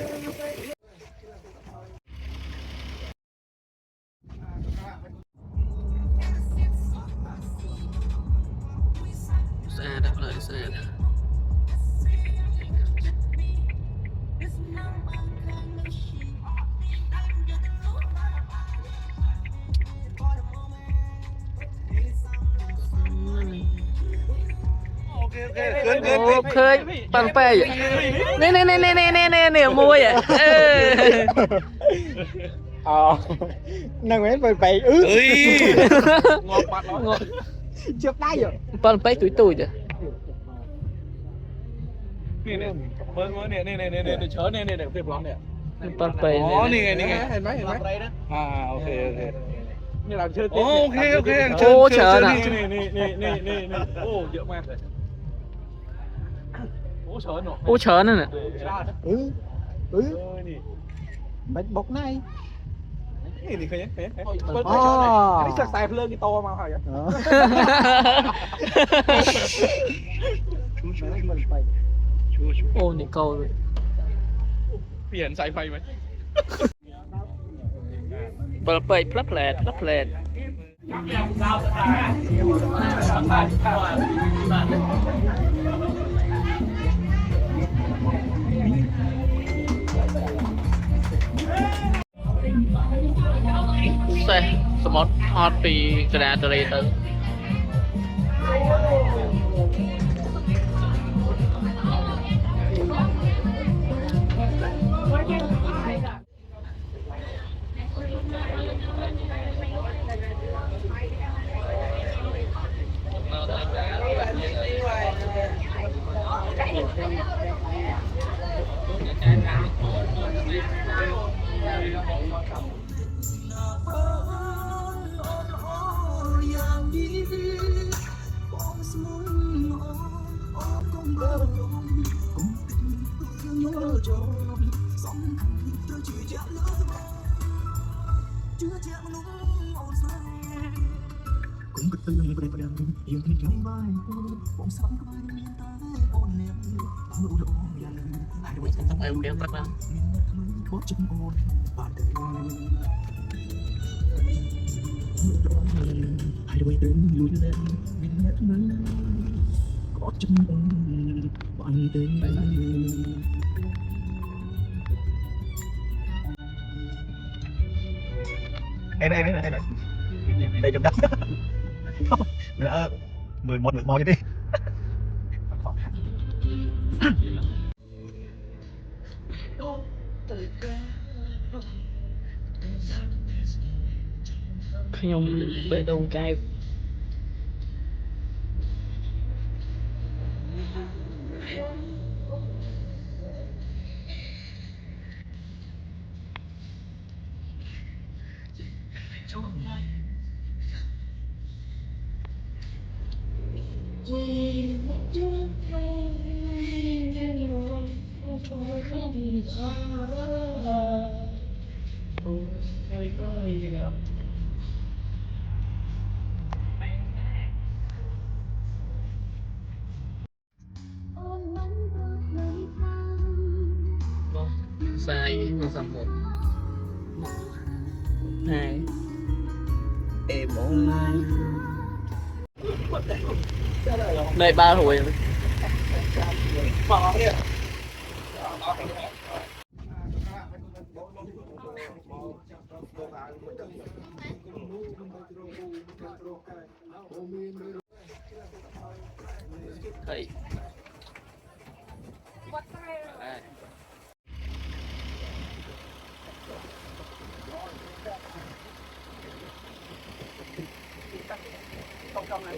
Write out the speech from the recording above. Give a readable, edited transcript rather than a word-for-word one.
Xa đã lại xa đã. Ô khơi bằng pe vậy nè mua vậy năng ấy phải phải ngọt mặt nó trước đây rồi bằng pe tuổi vậy nè nè chớ nè việc lắm nè bằng pe nè ห็นไหมok như là chơi ok ô chờ nè nè ô dễ mát rồi ô chờ nữa nè bánh bột này thì khơi nhé cái sạc xài lên cái to mà hỏi ô này câu rồi เปลี่ยนสายไฟไหม bằng pe plug led xe smart hot ពីកណ្ដាលទន្លេទៅem đeo tắt lên hai đôi tên lùi lên có chân bạn tên đây trong đất nữa 11 màu như thếខ្ញុំបេះដូងកែវsai xong một hai em online đây 3 hồi thầy trong này